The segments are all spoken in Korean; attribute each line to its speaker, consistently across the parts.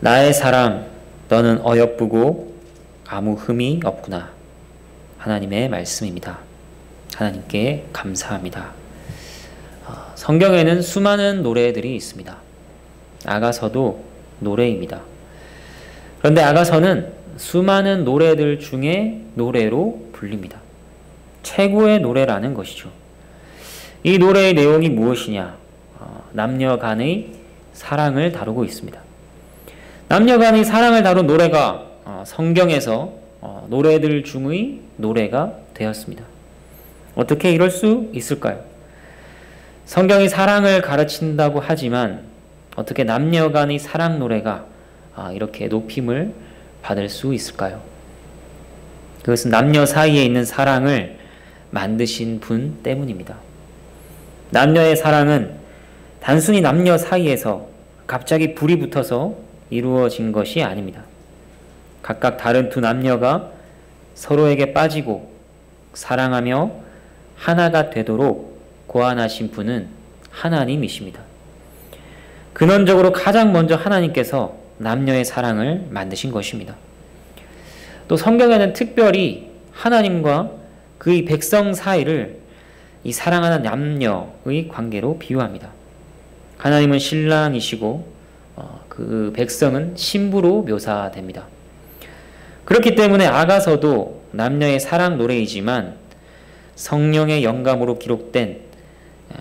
Speaker 1: 나의 사랑, 너는 어여쁘고 아무 흠이 없구나. 하나님의 말씀입니다. 하나님께 감사합니다. 성경에는 수많은 노래들이 있습니다. 아가서도 노래입니다. 그런데 아가서는 수많은 노래들 중에 노래로 불립니다. 최고의 노래라는 것이죠. 이 노래의 내용이 무엇이냐? 남녀 간의 사랑을 다루고 있습니다. 남녀 간의 사랑을 다룬 노래가 성경에서 노래들 중의 노래가 되었습니다. 어떻게 이럴 수 있을까요? 성경이 사랑을 가르친다고 하지만 어떻게 남녀 간의 사랑 노래가 이렇게 높임을 받을 수 있을까요? 그것은 남녀 사이에 있는 사랑을 만드신 분 때문입니다. 남녀의 사랑은 단순히 남녀 사이에서 갑자기 불이 붙어서 이루어진 것이 아닙니다. 각각 다른 두 남녀가 서로에게 빠지고 사랑하며 하나가 되도록 고안하신 분은 하나님이십니다. 근원적으로 가장 먼저 하나님께서 남녀의 사랑을 만드신 것입니다. 또 성경에는 특별히 하나님과 그의 백성 사이를 이 사랑하는 남녀의 관계로 비유합니다. 하나님은 신랑이시고 그 백성은 신부로 묘사됩니다. 그렇기 때문에 아가서도 남녀의 사랑 노래이지만 성령의 영감으로 기록된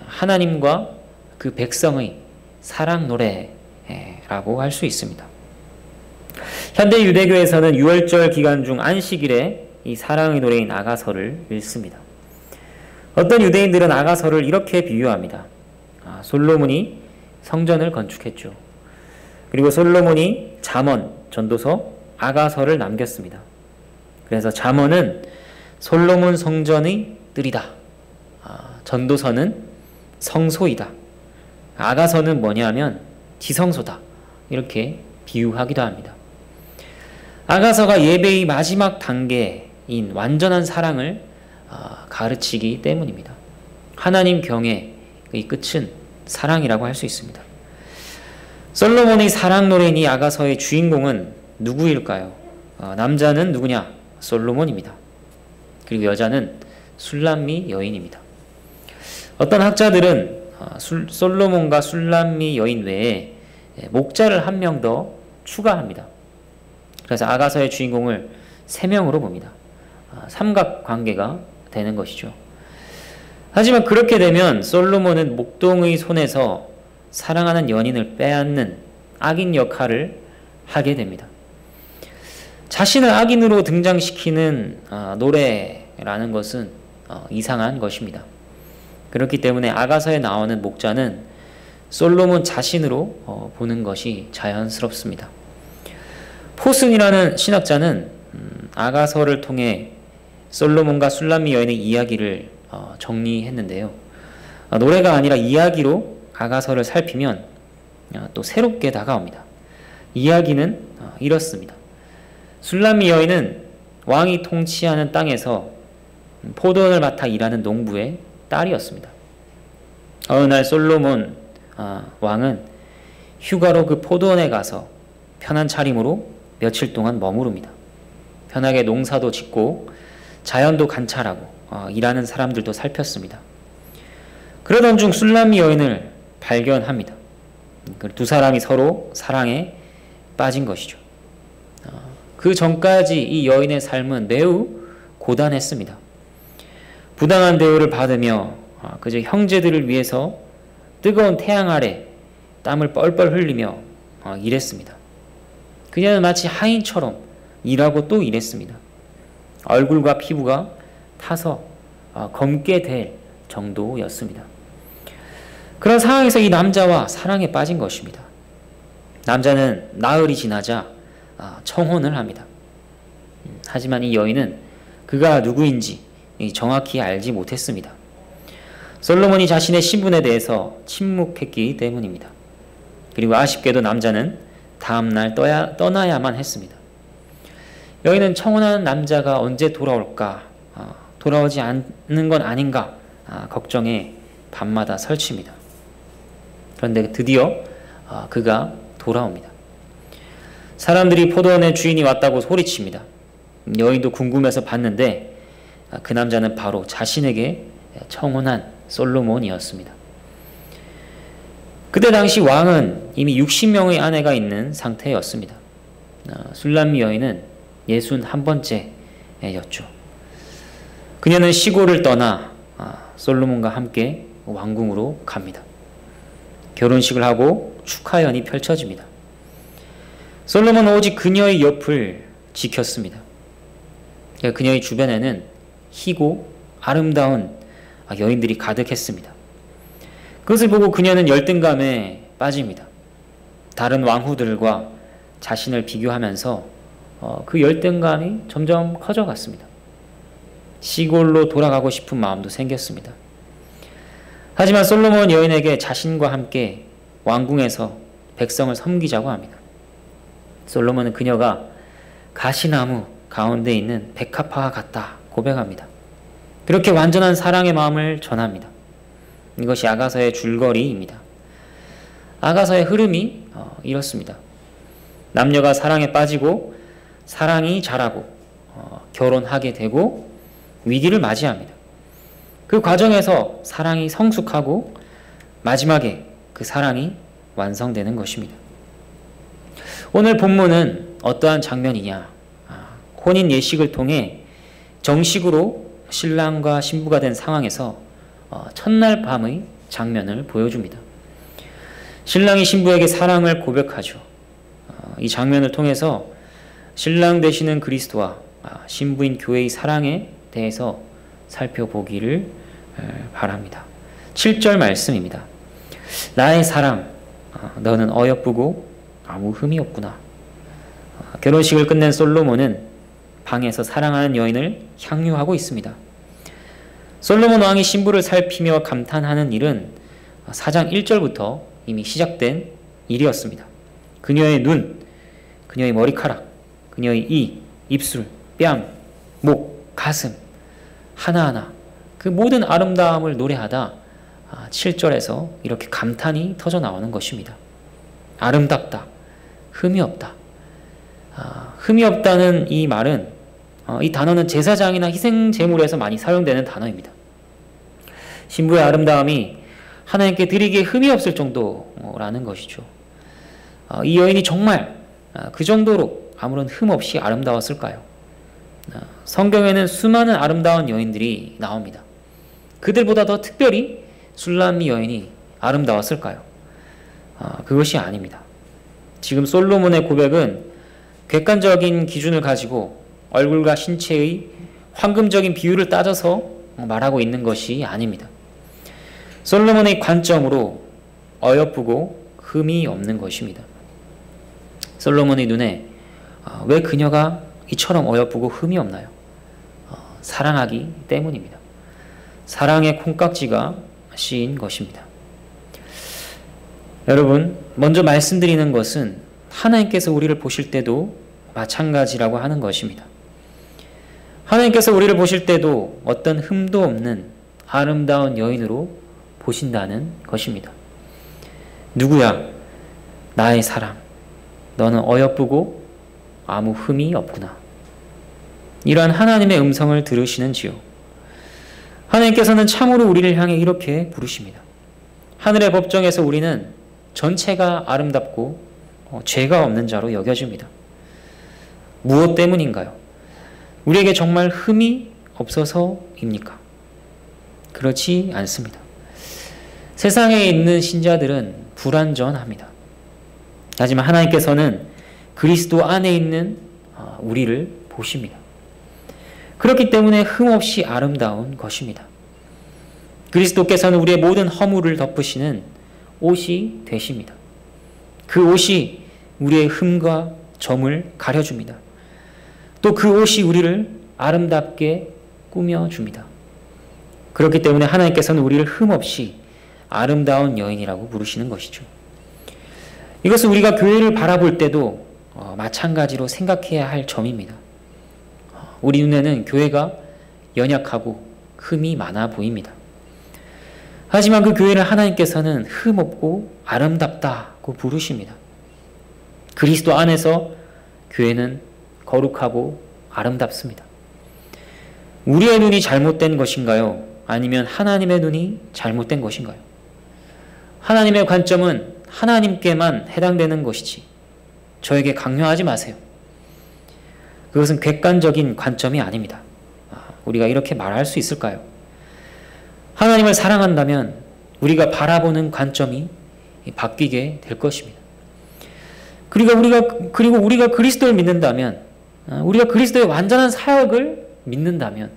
Speaker 1: 하나님과 그 백성의 사랑 노래라고 할 수 있습니다. 현대 유대교에서는 유월절 기간 중 안식일에 이 사랑의 노래인 아가서를 읽습니다. 어떤 유대인들은 아가서를 이렇게 비유합니다. 솔로몬이 성전을 건축했죠. 그리고 솔로몬이 잠언, 전도서, 아가서를 남겼습니다. 그래서 잠언은 솔로몬 성전의 뜰이다. 전도서는 성소이다. 아가서는 뭐냐면 지성소다. 이렇게 비유하기도 합니다. 아가서가 예배의 마지막 단계인 완전한 사랑을 가르치기 때문입니다. 하나님 경외의 끝은 사랑이라고 할 수 있습니다. 솔로몬의 사랑 노래인 이 아가서의 주인공은 누구일까요? 남자는 누구냐? 솔로몬입니다. 그리고 여자는 술람미 여인입니다. 어떤 학자들은 솔로몬과 술람미 여인 외에 목자를 한 명 더 추가합니다. 그래서 아가서의 주인공을 3명으로 봅니다. 삼각관계가 되는 것이죠. 하지만 그렇게 되면 솔로몬은 목동의 손에서 사랑하는 연인을 빼앗는 악인 역할을 하게 됩니다. 자신을 악인으로 등장시키는 노래라는 것은 이상한 것입니다. 그렇기 때문에 아가서에 나오는 목자는 솔로몬 자신으로 보는 것이 자연스럽습니다. 포슨이라는 신학자는 아가서를 통해 솔로몬과 술람미 여인의 이야기를 정리했는데요. 노래가 아니라 이야기로 아가서를 살피면 또 새롭게 다가옵니다. 이야기는 이렇습니다. 술람미 여인은 왕이 통치하는 땅에서 포도원을 맡아 일하는 농부의 딸이었습니다. 어느 날 솔로몬 왕은 휴가로 그 포도원에 가서 편한 차림으로 며칠 동안 머무릅니다. 편하게 농사도 짓고 자연도 관찰하고 일하는 사람들도 살폈습니다. 그러던 중 술람미 여인을 발견합니다. 두 사람이 서로 사랑에 빠진 것이죠. 그 전까지 이 여인의 삶은 매우 고단했습니다. 부당한 대우를 받으며 그저 형제들을 위해서 뜨거운 태양 아래 땀을 뻘뻘 흘리며 일했습니다. 그녀는 마치 하인처럼 일하고 또 일했습니다. 얼굴과 피부가 타서 검게 될 정도였습니다. 그런 상황에서 이 남자와 사랑에 빠진 것입니다. 남자는 나흘이 지나자 청혼을 합니다. 하지만 이 여인은 그가 누구인지 정확히 알지 못했습니다. 솔로몬이 자신의 신분에 대해서 침묵했기 때문입니다. 그리고 아쉽게도 남자는 다음날 떠나야만 했습니다. 여인은 청혼하는 남자가 언제 돌아올까, 돌아오지 않는 건 아닌가 걱정에 밤마다 설칩니다. 그런데 드디어 그가 돌아옵니다. 사람들이 포도원의 주인이 왔다고 소리칩니다. 여인도 궁금해서 봤는데 그 남자는 바로 자신에게 청혼한 솔로몬이었습니다. 그때 당시 왕은 이미 60명의 아내가 있는 상태였습니다. 술람미 여인은 61번째였죠. 그녀는 시골을 떠나 솔로몬과 함께 왕궁으로 갑니다. 결혼식을 하고 축하연이 펼쳐집니다. 솔로몬은 오직 그녀의 옆을 지켰습니다. 그녀의 주변에는 희고 아름다운 여인들이 가득했습니다. 그것을 보고 그녀는 열등감에 빠집니다. 다른 왕후들과 자신을 비교하면서 그 열등감이 점점 커져갔습니다. 시골로 돌아가고 싶은 마음도 생겼습니다. 하지만 솔로몬 여인에게 자신과 함께 왕궁에서 백성을 섬기자고 합니다. 솔로몬은 그녀가 가시나무 가운데 있는 백합화와 같다 고백합니다. 그렇게 완전한 사랑의 마음을 전합니다. 이것이 아가서의 줄거리입니다. 아가서의 흐름이 이렇습니다. 남녀가 사랑에 빠지고 사랑이 자라고 결혼하게 되고 위기를 맞이합니다. 그 과정에서 사랑이 성숙하고 마지막에 그 사랑이 완성되는 것입니다. 오늘 본문은 어떠한 장면이냐? 혼인 예식을 통해 정식으로 신랑과 신부가 된 상황에서 첫날 밤의 장면을 보여줍니다. 신랑이 신부에게 사랑을 고백하죠. 이 장면을 통해서 신랑 되시는 그리스도와 신부인 교회의 사랑에 대해서 살펴보기를 바랍니다. 7절 말씀입니다. 나의 사랑, 너는 어여쁘고 아무 흠이 없구나. 결혼식을 끝낸 솔로몬은 방에서 사랑하는 여인을 향유하고 있습니다. 솔로몬 왕이 신부를 살피며 감탄하는 일은 4장 1절부터 이미 시작된 일이었습니다. 그녀의 눈, 그녀의 머리카락, 그녀의 이, 입술, 뺨, 목, 가슴 하나하나 그 모든 아름다움을 노래하다 7절에서 이렇게 감탄이 터져 나오는 것입니다. 아름답다, 흠이 없다. 흠이 없다는 이 말은 이 단어는 제사장이나 희생제물에서 많이 사용되는 단어입니다. 신부의 아름다움이 하나님께 드리기에 흠이 없을 정도라는 것이죠. 이 여인이 정말 그 정도로 아무런 흠 없이 아름다웠을까요? 성경에는 수많은 아름다운 여인들이 나옵니다. 그들보다 더 특별히 술람미 여인이 아름다웠을까요? 그것이 아닙니다. 지금 솔로몬의 고백은 객관적인 기준을 가지고 얼굴과 신체의 황금적인 비율을 따져서 말하고 있는 것이 아닙니다. 솔로몬의 관점으로 어여쁘고 흠이 없는 것입니다. 솔로몬의 눈에 왜 그녀가 이처럼 어여쁘고 흠이 없나요? 사랑하기 때문입니다. 사랑의 콩깍지가 씌인 것입니다. 여러분, 먼저 말씀드리는 것은 하나님께서 우리를 보실 때도 마찬가지라고 하는 것입니다. 하나님께서 우리를 보실 때도 어떤 흠도 없는 아름다운 여인으로 보신다는 것입니다. 누구야? 나의 사랑. 너는 어여쁘고 아무 흠이 없구나. 이러한 하나님의 음성을 들으시는지요? 하나님께서는 참으로 우리를 향해 이렇게 부르십니다. 하늘의 법정에서 우리는 전체가 아름답고 죄가 없는 자로 여겨집니다. 무엇 때문인가요? 우리에게 정말 흠이 없어서입니까? 그렇지 않습니다. 세상에 있는 신자들은 불완전합니다. 하지만 하나님께서는 그리스도 안에 있는 우리를 보십니다. 그렇기 때문에 흠없이 아름다운 것입니다. 그리스도께서는 우리의 모든 허물을 덮으시는 옷이 되십니다. 그 옷이 우리의 흠과 점을 가려줍니다. 또 그 옷이 우리를 아름답게 꾸며줍니다. 그렇기 때문에 하나님께서는 우리를 흠없이 아름다운 여인이라고 부르시는 것이죠. 이것은 우리가 교회를 바라볼 때도 마찬가지로 생각해야 할 점입니다. 우리 눈에는 교회가 연약하고 흠이 많아 보입니다. 하지만 그 교회를 하나님께서는 흠없고 아름답다고 부르십니다. 그리스도 안에서 교회는 거룩하고 아름답습니다. 우리의 눈이 잘못된 것인가요? 아니면 하나님의 눈이 잘못된 것인가요? 하나님의 관점은 하나님께만 해당되는 것이지 저에게 강요하지 마세요. 그것은 객관적인 관점이 아닙니다. 우리가 이렇게 말할 수 있을까요? 하나님을 사랑한다면 우리가 바라보는 관점이 바뀌게 될 것입니다. 그리고 우리가 그리스도를 믿는다면, 우리가 그리스도의 완전한 사역을 믿는다면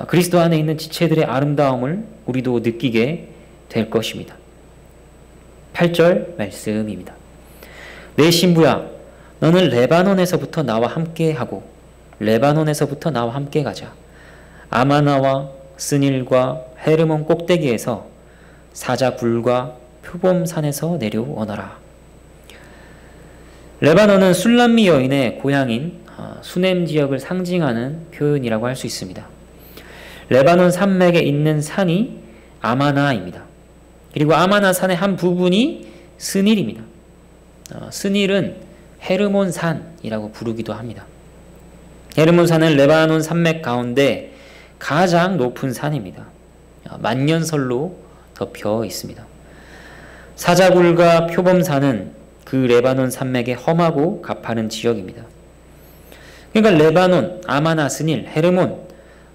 Speaker 1: 그리스도 안에 있는 지체들의 아름다움을 우리도 느끼게 될 것입니다. 8절 말씀입니다. 내 신부야, 너는 레바논에서부터 나와 함께하고 레바논에서부터 나와 함께 가자. 아마나와 스닐과 헤르몬 꼭대기에서 사자굴과 표범산에서 내려오너라. 레바논은 술람미 여인의 고향인 수넴 지역을 상징하는 표현이라고 할 수 있습니다. 레바논 산맥에 있는 산이 아마나입니다. 그리고 아마나 산의 한 부분이 스닐입니다. 스닐은 헤르몬 산이라고 부르기도 합니다. 헤르몬 산은 레바논 산맥 가운데 가장 높은 산입니다. 만년설로 덮여 있습니다. 사자굴과 표범산은 그 레바논 산맥의 험하고 가파른 지역입니다. 그러니까 레바논, 아마나, 스닐, 헤르몬,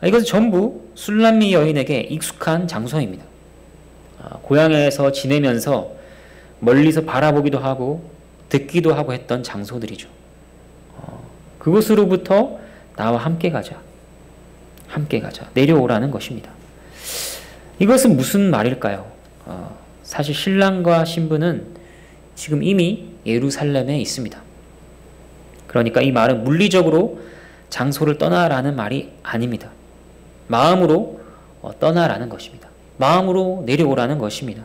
Speaker 1: 이것은 전부 술람미 여인에게 익숙한 장소입니다. 고향에서 지내면서 멀리서 바라보기도 하고 듣기도 하고 했던 장소들이죠. 그곳으로부터 나와 함께 가자. 함께 가자. 내려오라는 것입니다. 이것은 무슨 말일까요? 사실 신랑과 신부는 지금 이미 예루살렘에 있습니다. 그러니까 이 말은 물리적으로 장소를 떠나라는 말이 아닙니다. 마음으로 떠나라는 것입니다. 마음으로 내려오라는 것입니다.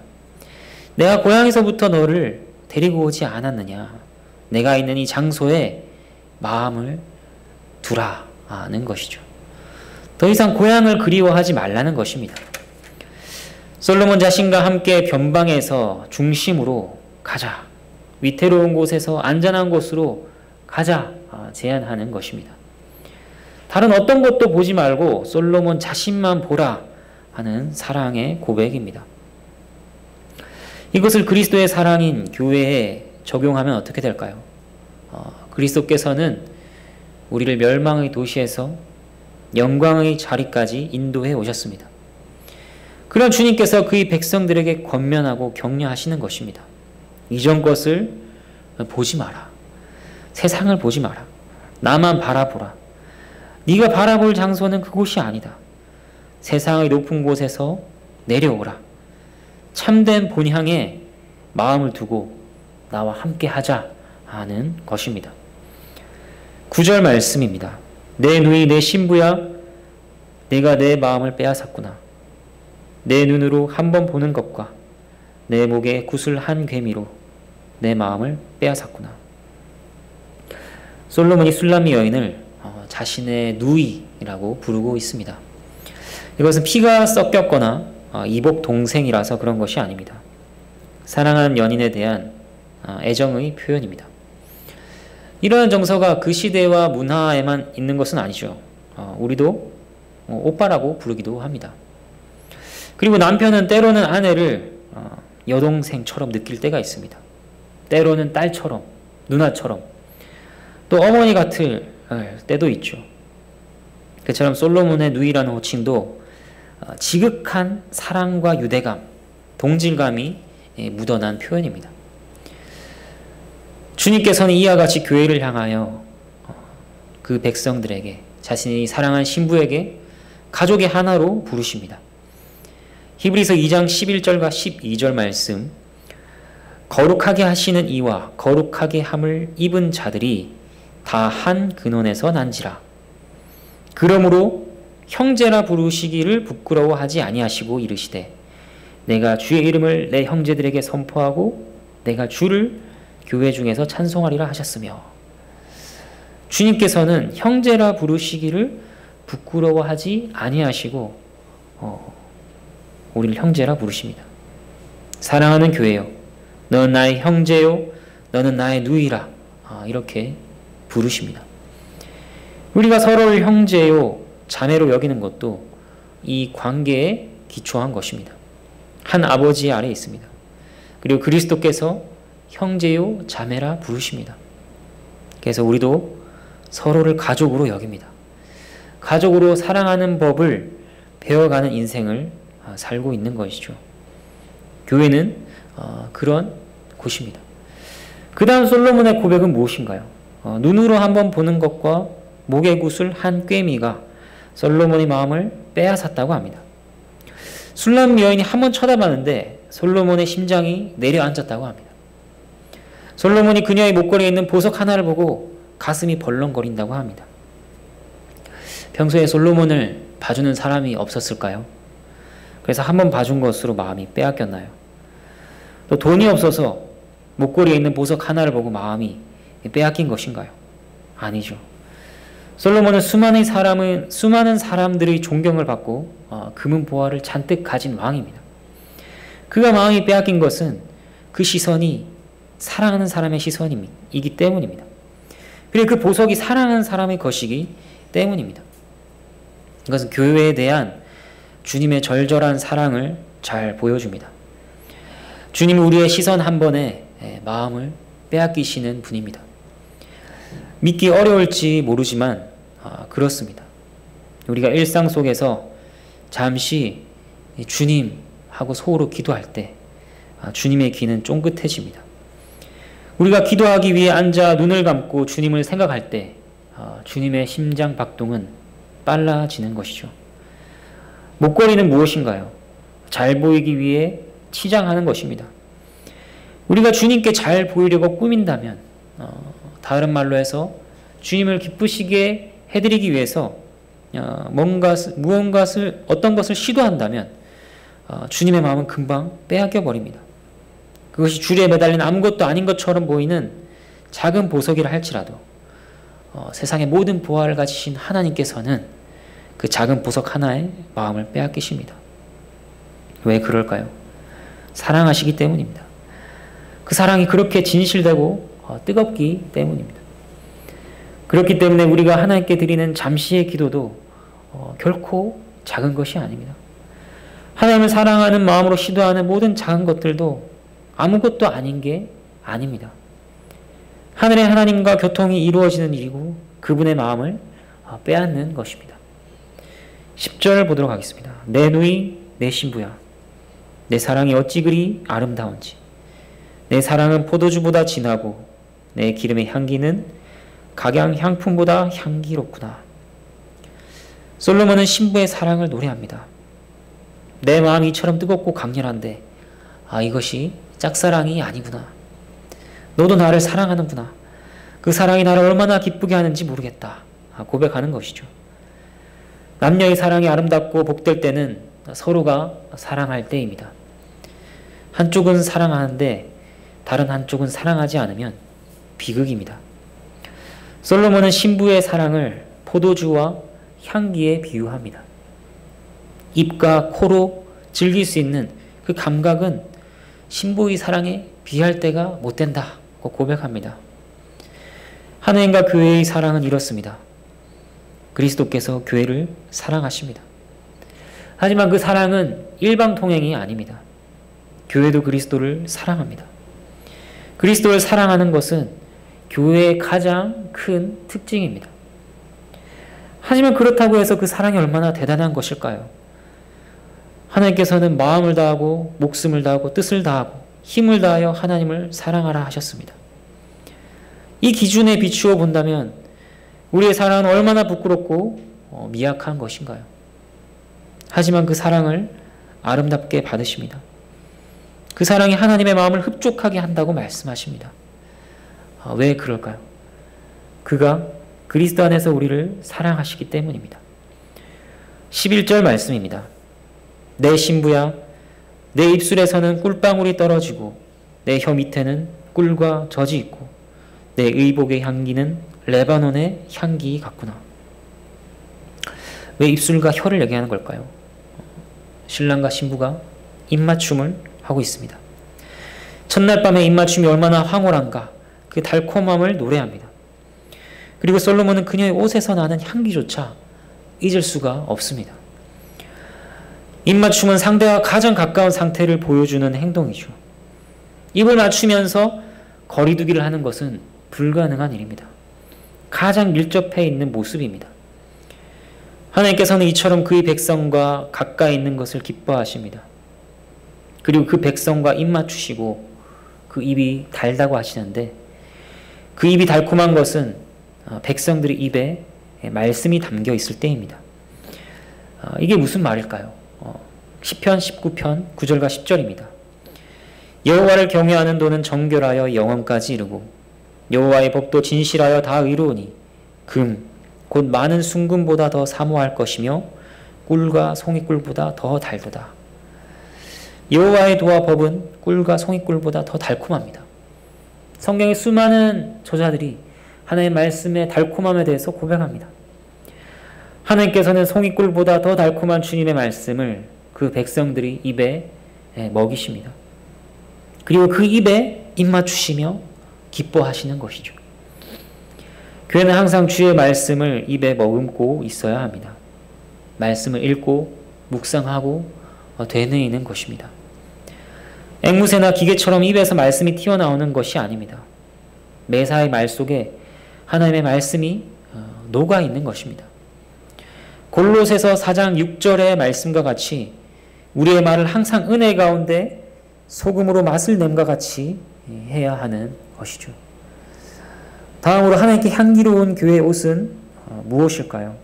Speaker 1: 내가 고향에서부터 너를 데리고 오지 않았느냐. 내가 있는 이 장소에 마음을 두라는 것이죠. 더 이상 고향을 그리워하지 말라는 것입니다. 솔로몬 자신과 함께 변방에서 중심으로 가자. 위태로운 곳에서 안전한 곳으로 가자 제안하는 것입니다. 다른 어떤 것도 보지 말고 솔로몬 자신만 보라 하는 사랑의 고백입니다. 이것을 그리스도의 사랑인 교회에 적용하면 어떻게 될까요? 그리스도께서는 우리를 멸망의 도시에서 영광의 자리까지 인도해 오셨습니다. 그런 주님께서 그의 백성들에게 권면하고 격려하시는 것입니다. 이전 것을 보지 마라. 세상을 보지 마라. 나만 바라보라. 네가 바라볼 장소는 그곳이 아니다. 세상의 높은 곳에서 내려오라. 참된 본향에 마음을 두고 나와 함께 하자 하는 것입니다. 9절 말씀입니다. 내 누이 내 신부야, 내가 내 마음을 빼앗았구나. 내 눈으로 한 번 보는 것과 내 목에 굿을 한 괴미로 내 마음을 빼앗았구나. 솔로몬이 술람미 여인을 자신의 누이라고 부르고 있습니다. 이것은 피가 섞였거나 이복 동생이라서 그런 것이 아닙니다. 사랑하는 연인에 대한 애정의 표현입니다. 이러한 정서가 그 시대와 문화에만 있는 것은 아니죠. 우리도 오빠라고 부르기도 합니다. 그리고 남편은 때로는 아내를 여동생처럼 느낄 때가 있습니다. 때로는 딸처럼, 누나처럼, 또 어머니 같을 때도 있죠. 그처럼 솔로몬의 누이라는 호칭도 지극한 사랑과 유대감, 동질감이 묻어난 표현입니다. 주님께서는 이와 같이 교회를 향하여 그 백성들에게, 자신이 사랑한 신부에게 가족의 하나로 부르십니다. 히브리서 2장 11절과 12절 말씀, 거룩하게 하시는 이와 거룩하게 함을 입은 자들이 다 한 근원에서 난지라. 그러므로 형제라 부르시기를 부끄러워하지 아니하시고 이르시되 내가 주의 이름을 내 형제들에게 선포하고 내가 주를 교회 중에서 찬송하리라 하셨으며, 주님께서는 형제라 부르시기를 부끄러워하지 아니하시고 우리를 형제라 부르십니다. 사랑하는 교회요, 너는 나의 형제요, 너는 나의 누이라 이렇게 부르십니다. 우리가 서로를 형제요 자매로 여기는 것도 이 관계에 기초한 것입니다. 한 아버지 아래에 있습니다. 그리고 그리스도께서 형제요 자매라 부르십니다. 그래서 우리도 서로를 가족으로 여깁니다. 가족으로 사랑하는 법을 배워가는 인생을 살고 있는 것이죠. 교회는 그런 곳입니다. 그 다음 솔로몬의 고백은 무엇인가요? 눈으로 한번 보는 것과 목에 굿을 한 꿰미가 솔로몬의 마음을 빼앗았다고 합니다. 술람 여인이 한번 쳐다봤는데 솔로몬의 심장이 내려앉았다고 합니다. 솔로몬이 그녀의 목걸이에 있는 보석 하나를 보고 가슴이 벌렁거린다고 합니다. 평소에 솔로몬을 봐주는 사람이 없었을까요? 그래서 한번 봐준 것으로 마음이 빼앗겼나요? 또 돈이 없어서 목걸이에 있는 보석 하나를 보고 마음이 빼앗긴 것인가요? 아니죠. 솔로몬은 수많은 사람들의 존경을 받고 금은 보화를 잔뜩 가진 왕입니다. 그가 마음이 빼앗긴 것은 그 시선이 사랑하는 사람의 시선이기 때문입니다. 그리고 그 보석이 사랑하는 사람의 것이기 때문입니다. 이것은 교회에 대한 주님의 절절한 사랑을 잘 보여줍니다. 주님은 우리의 시선 한 번에 마음을 빼앗기시는 분입니다. 믿기 어려울지 모르지만 그렇습니다. 우리가 일상 속에서 잠시 주님하고 속으로 기도할 때 주님의 귀는 쫑긋해집니다. 우리가 기도하기 위해 앉아 눈을 감고 주님을 생각할 때 주님의 심장 박동은 빨라지는 것이죠. 목걸이는 무엇인가요? 잘 보이기 위해 치장하는 것입니다. 우리가 주님께 잘 보이려고 꾸민다면 다른 말로 해서 주님을 기쁘시게 해드리기 위해서 어떤 것을 시도한다면 주님의 마음은 금방 빼앗겨 버립니다. 그것이 줄에 매달린 아무것도 아닌 것처럼 보이는 작은 보석이라 할지라도 세상의 모든 보화를 가지신 하나님께서는 그 작은 보석 하나에 마음을 빼앗기십니다. 왜 그럴까요? 사랑하시기 때문입니다. 그 사랑이 그렇게 진실되고 뜨겁기 때문입니다. 그렇기 때문에 우리가 하나님께 드리는 잠시의 기도도 결코 작은 것이 아닙니다. 하나님을 사랑하는 마음으로 시도하는 모든 작은 것들도 아무것도 아닌 게 아닙니다. 하늘의 하나님과 교통이 이루어지는 일이고 그분의 마음을 빼앗는 것입니다. 10절 보도록 하겠습니다. 내 누이 내 신부야 내 사랑이 어찌 그리 아름다운지 내 사랑은 포도주보다 진하고 내 기름의 향기는 각양 향품보다 향기롭구나. 솔로몬은 신부의 사랑을 노래합니다. 내 마음이 이처럼 뜨겁고 강렬한데 이것이 짝사랑이 아니구나. 너도 나를 사랑하는구나. 그 사랑이 나를 얼마나 기쁘게 하는지 모르겠다. 고백하는 것이죠. 남녀의 사랑이 아름답고 복될 때는 서로가 사랑할 때입니다. 한쪽은 사랑하는데 다른 한쪽은 사랑하지 않으면 비극입니다. 솔로몬은 신부의 사랑을 포도주와 향기에 비유합니다. 입과 코로 즐길 수 있는 그 감각은 신부의 사랑에 비할 때가 못 된다고 고백합니다. 하나님과 교회의 사랑은 이렇습니다. 그리스도께서 교회를 사랑하십니다. 하지만 그 사랑은 일방통행이 아닙니다. 교회도 그리스도를 사랑합니다. 그리스도를 사랑하는 것은 교회의 가장 큰 특징입니다. 하지만 그렇다고 해서 그 사랑이 얼마나 대단한 것일까요? 하나님께서는 마음을 다하고 목숨을 다하고 뜻을 다하고 힘을 다하여 하나님을 사랑하라 하셨습니다. 이 기준에 비추어 본다면 우리의 사랑은 얼마나 부끄럽고 미약한 것인가요? 하지만 그 사랑을 아름답게 받으십니다. 그 사랑이 하나님의 마음을 흡족하게 한다고 말씀하십니다. 왜 그럴까요? 그가 그리스도 안에서 우리를 사랑하시기 때문입니다. 11절 말씀입니다. 내 신부야 내 입술에서는 꿀방울이 떨어지고 내 혀 밑에는 꿀과 젖이 있고 내 의복의 향기는 레바논의 향기 같구나. 왜 입술과 혀를 얘기하는 걸까요? 신랑과 신부가 입맞춤을 하고 있습니다. 첫날 밤의 입맞춤이 얼마나 황홀한가 그 달콤함을 노래합니다. 그리고 솔로몬은 그녀의 옷에서 나는 향기조차 잊을 수가 없습니다. 입맞춤은 상대와 가장 가까운 상태를 보여주는 행동이죠. 입을 맞추면서 거리두기를 하는 것은 불가능한 일입니다. 가장 밀접해 있는 모습입니다. 하나님께서는 이처럼 그의 백성과 가까이 있는 것을 기뻐하십니다. 그리고 그 백성과 입 맞추시고 그 입이 달다고 하시는데, 그 입이 달콤한 것은 백성들의 입에 말씀이 담겨 있을 때입니다. 이게 무슨 말일까요? 시편 19편 9절과 10절입니다. 여호와를 경외하는 도는 정결하여 영원까지 이르고 여호와의 법도 진실하여 다 의로우니 금 곧 많은 순금보다 더 사모할 것이며 꿀과 송이꿀보다 더 달도다. 여호와의 도와 법은 꿀과 송이꿀보다 더 달콤합니다. 성경의 수많은 저자들이 하나님의 말씀의 달콤함에 대해서 고백합니다. 하나님께서는 송이꿀보다 더 달콤한 주님의 말씀을 그 백성들이 입에 먹이십니다. 그리고 그 입에 입 맞추시며 기뻐하시는 것이죠. 교회는 항상 주의 말씀을 입에 머금고 있어야 합니다. 말씀을 읽고 묵상하고 되뇌이는 것입니다. 앵무새나 기계처럼 입에서 말씀이 튀어나오는 것이 아닙니다. 매사의 말 속에 하나님의 말씀이 녹아 있는 것입니다. 골로새서 4장 6절의 말씀과 같이 우리의 말을 항상 은혜 가운데 소금으로 맛을 냄과 같이 해야 하는 것이죠. 다음으로 하나님께 향기로운 교회의 옷은 무엇일까요?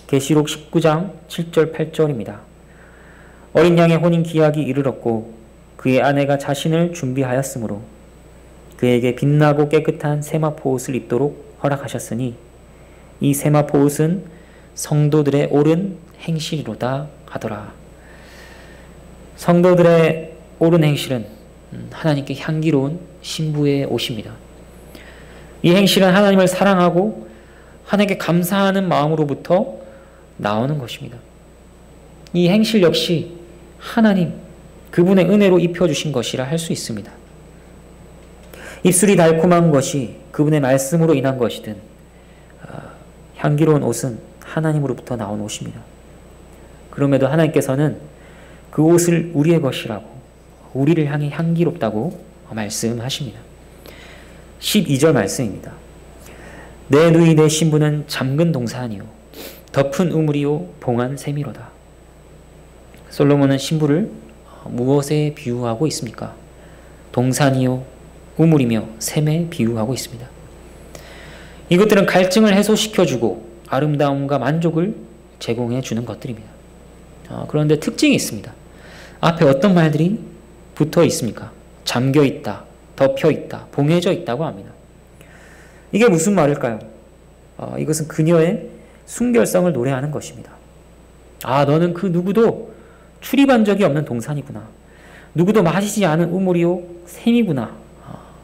Speaker 1: 계시록 19장 7절 8절입니다. 어린 양의 혼인 기약이 이르렀고 그의 아내가 자신을 준비하였으므로 그에게 빛나고 깨끗한 세마포 옷을 입도록 허락하셨으니 이 세마포 옷은 성도들의 옳은 행실이로다 하더라. 성도들의 옳은 행실은 하나님께 향기로운 신부의 옷입니다. 이 행실은 하나님을 사랑하고 하나님께 감사하는 마음으로부터 나오는 것입니다. 이 행실 역시 하나님, 그분의 은혜로 입혀주신 것이라 할 수 있습니다. 입술이 달콤한 것이 그분의 말씀으로 인한 것이든 향기로운 옷은 하나님으로부터 나온 옷입니다. 그럼에도 하나님께서는 그 옷을 우리의 것이라고, 우리를 향해 향기롭다고 말씀하십니다. 12절 말씀입니다. 내 누이 내 신부는 잠근 동산이요 덮은 우물이요 봉한 샘이로다. 솔로몬은 신부를 무엇에 비유하고 있습니까? 동산이요 우물이며 샘에 비유하고 있습니다. 이것들은 갈증을 해소시켜주고 아름다움과 만족을 제공해 주는 것들입니다. 그런데 특징이 있습니다. 앞에 어떤 말들이 붙어 있습니까? 잠겨 있다, 덮여 있다, 봉해져 있다고 합니다. 이게 무슨 말일까요? 이것은 그녀의 순결성을 노래하는 것입니다. 너는 그 누구도 출입한 적이 없는 동산이구나. 누구도 마시지 않은 우물이요 샘이구나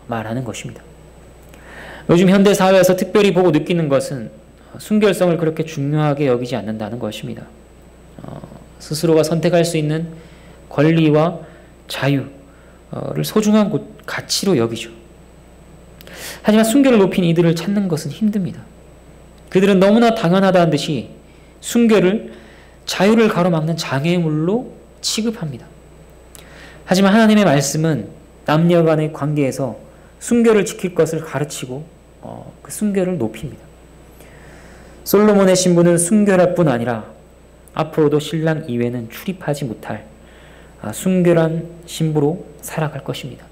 Speaker 1: 말하는 것입니다. 요즘 현대사회에서 특별히 보고 느끼는 것은 순결성을 그렇게 중요하게 여기지 않는다는 것입니다. 스스로가 선택할 수 있는 권리와 자유를 소중한 가치로 여기죠. 하지만 순결을 높인 이들을 찾는 것은 힘듭니다. 그들은 너무나 당연하다는 듯이 순결을 자유를 가로막는 장애물로 취급합니다. 하지만 하나님의 말씀은 남녀 간의 관계에서 순결을 지킬 것을 가르치고 그 순결을 높입니다. 솔로몬의 신부는 순결할 뿐 아니라 앞으로도 신랑 이외는 출입하지 못할 순결한 신부로 살아갈 것입니다.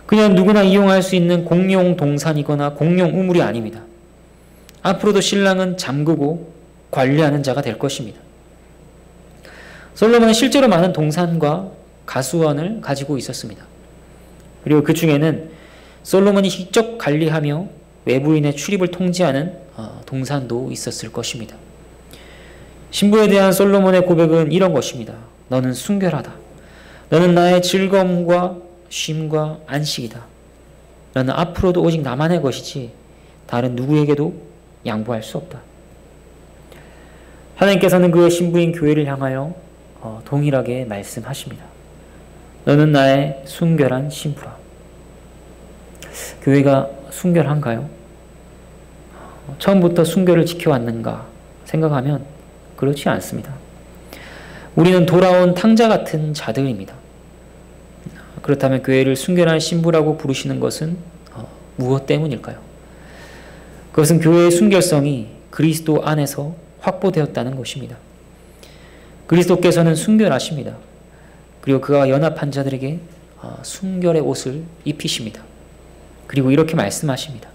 Speaker 1: 그냥 누구나 이용할 수 있는 공용 동산이거나 공용 우물이 아닙니다. 앞으로도 신랑은 잠그고 관리하는 자가 될 것입니다. 솔로몬은 실제로 많은 동산과 가수원을 가지고 있었습니다. 그리고 그 중에는 솔로몬이 직접 관리하며 외부인의 출입을 통제하는 동산도 있었을 것입니다. 신부에 대한 솔로몬의 고백은 이런 것입니다. 너는 순결하다. 너는 나의 즐거움과 쉼과 안식이다. 너는 앞으로도 오직 나만의 것이지 다른 누구에게도 양보할 수 없다. 하나님께서는 그의 신부인 교회를 향하여 동일하게 말씀하십니다. 너는 나의 순결한 신부라. 교회가 순결한가요? 처음부터 순교를 지켜왔는가 생각하면 그렇지 않습니다. 우리는 돌아온 탕자 같은 자들입니다. 그렇다면 교회를 순결한 신부라고 부르시는 것은 무엇 때문일까요? 그것은 교회의 순결성이 그리스도 안에서 확보되었다는 것입니다. 그리스도께서는 순결하십니다. 그리고 그와 연합한 자들에게 순결의 옷을 입히십니다. 그리고 이렇게 말씀하십니다.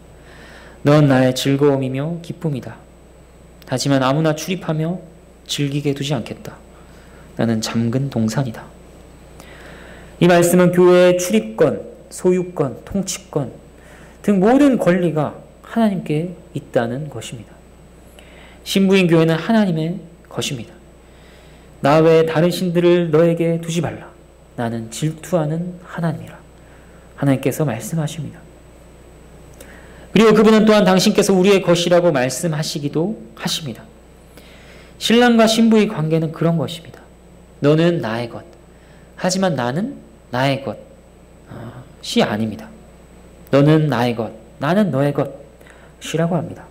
Speaker 1: 넌 나의 즐거움이며 기쁨이다. 하지만 아무나 출입하며 즐기게 두지 않겠다. 나는 잠근 동산이다. 이 말씀은 교회의 출입권, 소유권, 통치권 등 모든 권리가 하나님께 있다는 것입니다. 신부인 교회는 하나님의 것입니다. 나 외에 다른 신들을 너에게 두지 말라. 나는 질투하는 하나님이라. 하나님께서 말씀하십니다. 그리고 그분은 또한 당신께서 우리의 것이라고 말씀하시기도 하십니다. 신랑과 신부의 관계는 그런 것입니다. 너는 나의 것, 하지만 나는 나의 것이 아닙니다. 너는 나의 것, 나는 너의 것이라고 합니다.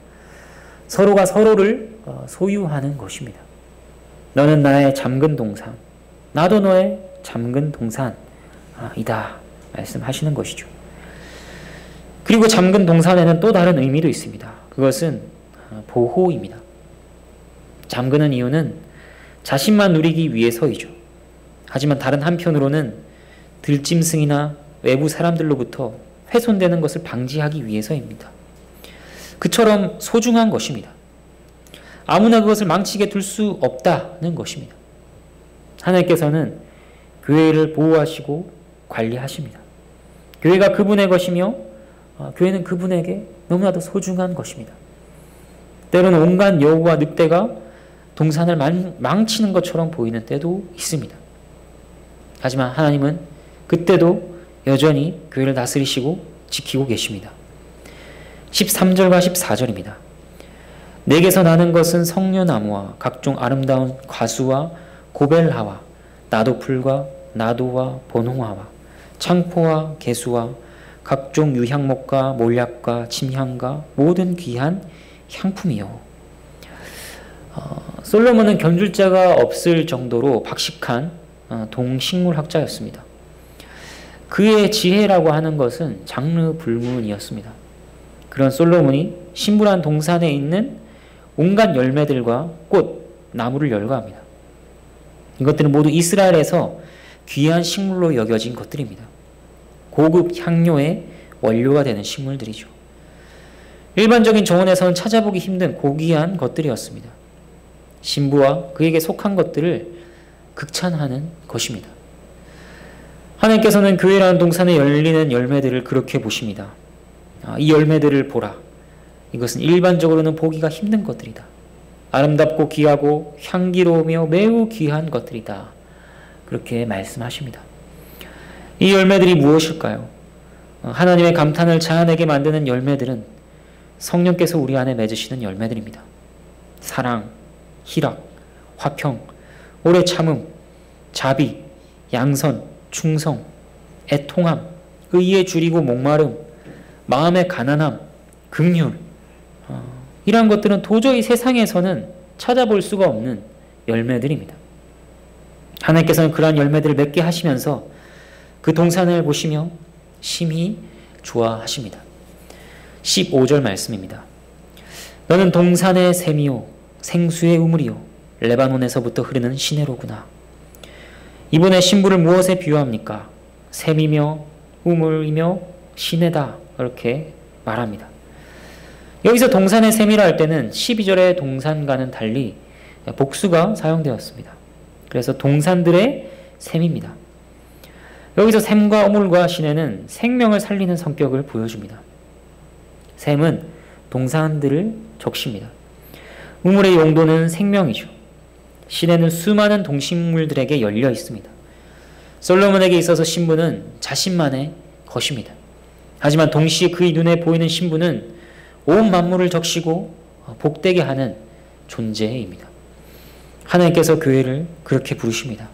Speaker 1: 서로가 서로를 소유하는 것입니다. 너는 나의 잠근 동산, 나도 너의 잠근 동산이다 말씀하시는 것이죠. 그리고 잠근 동산에는 또 다른 의미도 있습니다. 그것은 보호입니다. 잠그는 이유는 자신만 누리기 위해서이죠. 하지만 다른 한편으로는 들짐승이나 외부 사람들로부터 훼손되는 것을 방지하기 위해서입니다. 그처럼 소중한 것입니다. 아무나 그것을 망치게 둘 수 없다는 것입니다. 하나님께서는 교회를 보호하시고 관리하십니다. 교회가 그분의 것이며 교회는 그분에게 너무나도 소중한 것입니다. 때로는 온갖 여우와 늑대가 동산을 망치는 것처럼 보이는 때도 있습니다. 하지만 하나님은 그때도 여전히 교회를 다스리시고 지키고 계십니다. 13절과 14절입니다. 내게서 나는 것은 성려나무와 각종 아름다운 과수와 고벨하와 나도풀과 나도와 번홍화와 창포와 개수와 각종 유향목과 몰약과 침향과 모든 귀한 향품이요. 솔로몬은 견줄 자가 없을 정도로 박식한 동식물학자였습니다. 그의 지혜라고 하는 것은 장르불문이었습니다. 그런 솔로몬이 신부란 동산에 있는 온갖 열매들과 꽃, 나무를 열거합니다. 이것들은 모두 이스라엘에서 귀한 식물로 여겨진 것들입니다. 고급 향료의 원료가 되는 식물들이죠. 일반적인 정원에서는 찾아보기 힘든 고귀한 것들이었습니다. 신부와 그에게 속한 것들을 극찬하는 것입니다. 하나님께서는 교회라는 동산에 열리는 열매들을 그렇게 보십니다. 이 열매들을 보라. 이것은 일반적으로는 보기가 힘든 것들이다. 아름답고 귀하고 향기로우며 매우 귀한 것들이다. 그렇게 말씀하십니다. 이 열매들이 무엇일까요? 하나님의 감탄을 자아내게 만드는 열매들은 성령께서 우리 안에 맺으시는 열매들입니다. 사랑, 희락, 화평, 오래 참음, 자비, 양선, 충성, 애통함, 의에 줄이고 목마름, 마음의 가난함, 긍휼, 이러한 것들은 도저히 세상에서는 찾아볼 수가 없는 열매들입니다. 하나님께서는 그러한 열매들을 맺게 하시면서 그 동산을 보시며 심히 좋아하십니다. 15절 말씀입니다. 너는 동산의 샘이요 생수의 우물이요 레바논에서부터 흐르는 시내로구나. 이번에 신부를 무엇에 비유합니까? 샘이며 우물이며 시내다 이렇게 말합니다. 여기서 동산의 샘이라 할 때는 12절의 동산과는 달리 복수가 사용되었습니다. 그래서 동산들의 샘입니다. 여기서 샘과 우물과 시내는 생명을 살리는 성격을 보여줍니다. 샘은 동산들을 적십니다. 우물의 용도는 생명이죠. 시내는 수많은 동식물들에게 열려 있습니다. 솔로몬에게 있어서 신부는 자신만의 것입니다. 하지만 동시에 그의 눈에 보이는 신부는 온 만물을 적시고 복되게 하는 존재입니다. 하나님께서 교회를 그렇게 부르십니다.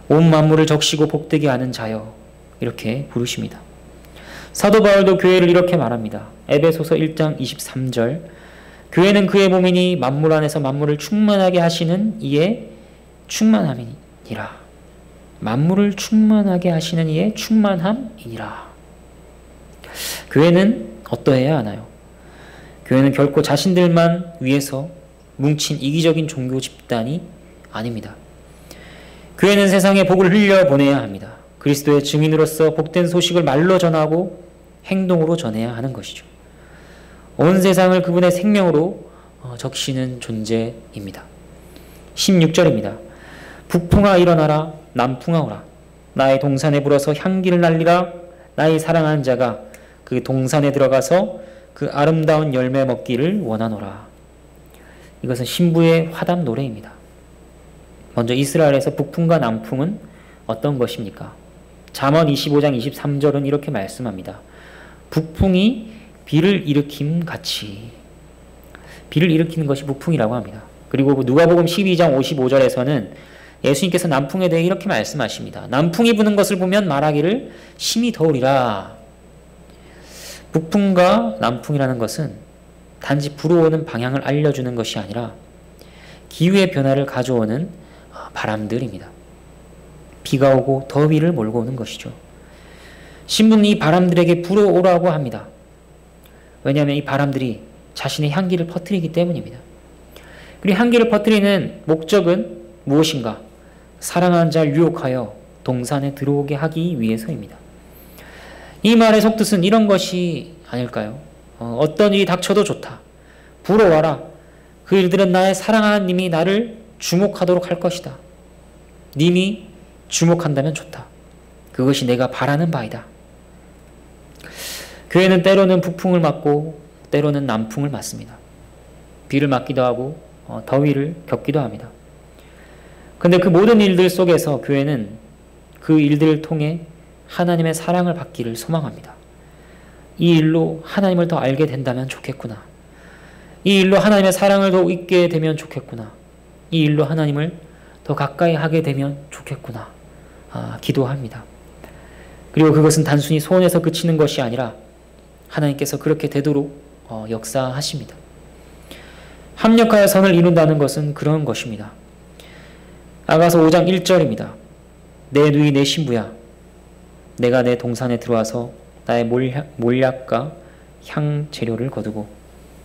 Speaker 1: 온 만물을 적시고 복되게 하는 자여 이렇게 부르십니다. 사도 바울도 교회를 이렇게 말합니다. 에베소서 1장 23절 교회는 그의 몸이니 만물 안에서 만물을 충만하게 하시는 이의 충만함이니라. 만물을 충만하게 하시는 이의 충만함이니라. 교회는 어떠해야 하나요? 교회는 결코 자신들만 위해서 뭉친 이기적인 종교 집단이 아닙니다. 교회는 세상에 복을 흘려보내야 합니다. 그리스도의 증인으로서 복된 소식을 말로 전하고 행동으로 전해야 하는 것이죠. 온 세상을 그분의 생명으로 적시는 존재입니다. 16절입니다. 북풍아 일어나라, 남풍아 오라. 나의 동산에 불어서 향기를 날리라. 나의 사랑하는 자가 그 동산에 들어가서 그 아름다운 열매 먹기를 원하노라. 이것은 신부의 화답 노래입니다. 먼저 이스라엘에서 북풍과 남풍은 어떤 것입니까? 잠언 25장 23절은 이렇게 말씀합니다. 북풍이 비를 일으킴 같이. 비를 일으키는 것이 북풍이라고 합니다. 그리고 누가복음 12장 55절에서는 예수님께서 남풍에 대해 이렇게 말씀하십니다. 남풍이 부는 것을 보면 말하기를 심히 더우리라. 북풍과 남풍이라는 것은 단지 불어오는 방향을 알려주는 것이 아니라 기후의 변화를 가져오는 바람들입니다. 비가 오고 더위를 몰고 오는 것이죠. 신부는 이 바람들에게 불어오라고 합니다. 왜냐하면 이 바람들이 자신의 향기를 퍼뜨리기 때문입니다. 그리고 향기를 퍼뜨리는 목적은 무엇인가? 사랑하는 자를 유혹하여 동산에 들어오게 하기 위해서입니다. 이 말의 속뜻은 이런 것이 아닐까요? 어떤 일이 닥쳐도 좋다. 불어와라. 그 일들은 나의 사랑하는 님이 나를 주목하도록 할 것이다. 님이 주목한다면 좋다. 그것이 내가 바라는 바이다. 교회는 때로는 북풍을 맞고 때로는 남풍을 맞습니다. 비를 맞기도 하고 더위를 겪기도 합니다. 근데 그 모든 일들 속에서 교회는 그 일들을 통해 하나님의 사랑을 받기를 소망합니다. 이 일로 하나님을 더 알게 된다면 좋겠구나. 이 일로 하나님의 사랑을 더 잊게 되면 좋겠구나. 이 일로 하나님을 더 가까이 하게 되면 좋겠구나. 기도합니다. 그리고 그것은 단순히 소원에서 그치는 것이 아니라 하나님께서 그렇게 되도록 역사하십니다. 합력하여 선을 이룬다는 것은 그런 것입니다. 아가서 5장 1절입니다. 내 누이 내 신부야. 내가 내 동산에 들어와서 나의 몰약과 향 재료를 거두고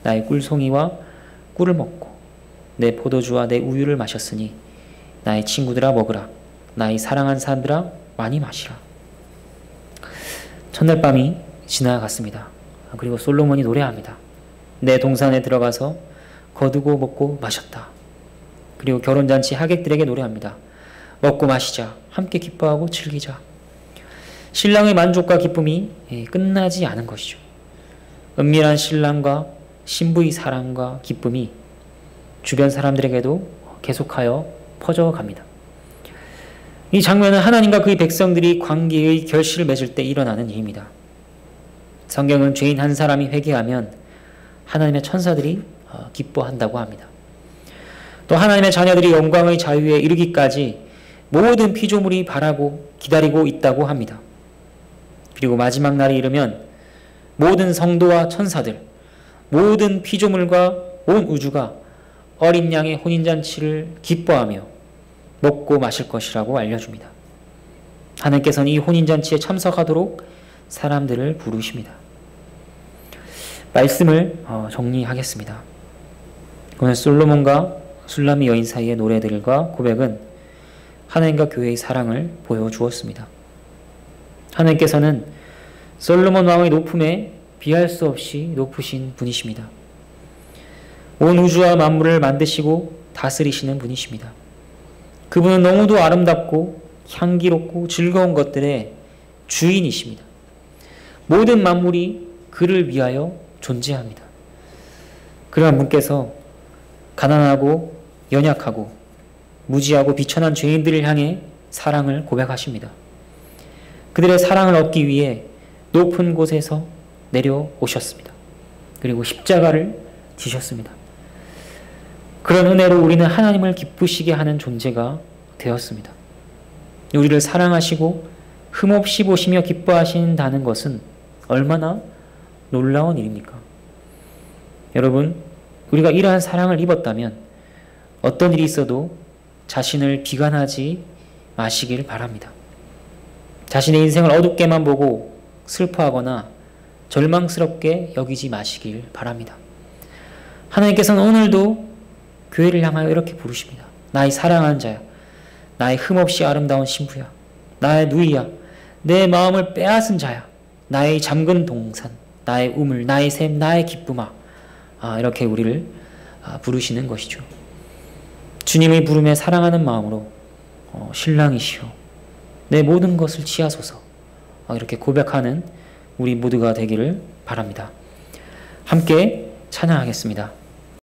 Speaker 1: 나의 꿀송이와 꿀을 먹고 내 포도주와 내 우유를 마셨으니 나의 친구들아 먹으라. 나의 사랑한 사람들아 많이 마시라. 첫날 밤이 지나갔습니다. 그리고 솔로몬이 노래합니다. 내 동산에 들어가서 거두고 먹고 마셨다. 그리고 결혼잔치 하객들에게 노래합니다. 먹고 마시자. 함께 기뻐하고 즐기자. 신랑의 만족과 기쁨이 끝나지 않은 것이죠. 은밀한 신랑과 신부의 사랑과 기쁨이 주변 사람들에게도 계속하여 퍼져갑니다. 이 장면은 하나님과 그의 백성들이 관계의 결실을 맺을 때 일어나는 일입니다. 성경은 죄인 한 사람이 회개하면 하나님의 천사들이 기뻐한다고 합니다. 또 하나님의 자녀들이 영광의 자유에 이르기까지 모든 피조물이 바라고 기다리고 있다고 합니다. 그리고 마지막 날이 이르면 모든 성도와 천사들, 모든 피조물과 온 우주가 어린 양의 혼인잔치를 기뻐하며 먹고 마실 것이라고 알려줍니다. 하나님께서는 이 혼인잔치에 참석하도록 사람들을 부르십니다. 말씀을 정리하겠습니다. 오늘 솔로몬과 술람미 여인 사이의 노래들과 고백은 하나님과 교회의 사랑을 보여주었습니다. 하나님께서는 솔로몬 왕의 높음에 비할 수 없이 높으신 분이십니다. 온 우주와 만물을 만드시고 다스리시는 분이십니다. 그분은 너무도 아름답고 향기롭고 즐거운 것들의 주인이십니다. 모든 만물이 그를 위하여 존재합니다. 그러한 분께서 가난하고 연약하고 무지하고 비천한 죄인들을 향해 사랑을 고백하십니다. 그들의 사랑을 얻기 위해 높은 곳에서 내려오셨습니다. 그리고 십자가를 지셨습니다. 그런 은혜로 우리는 하나님을 기쁘시게 하는 존재가 되었습니다. 우리를 사랑하시고 흠없이 보시며 기뻐하신다는 것은 얼마나 놀라운 일입니까? 여러분, 우리가 이러한 사랑을 입었다면 어떤 일이 있어도 자신을 비관하지 마시길 바랍니다. 자신의 인생을 어둡게만 보고 슬퍼하거나 절망스럽게 여기지 마시길 바랍니다. 하나님께서는 오늘도 교회를 향하여 이렇게 부르십니다. 나의 사랑하는 자야, 나의 흠없이 아름다운 신부야, 나의 누이야, 내 마음을 빼앗은 자야, 나의 잠근 동산, 나의 우물, 나의 샘, 나의 기쁨아. 이렇게 우리를 부르시는 것이죠. 주님의 부름에 사랑하는 마음으로 신랑이시여 내 모든 것을 취하소서, 이렇게 고백하는 우리 모두가 되기를 바랍니다. 함께 찬양하겠습니다.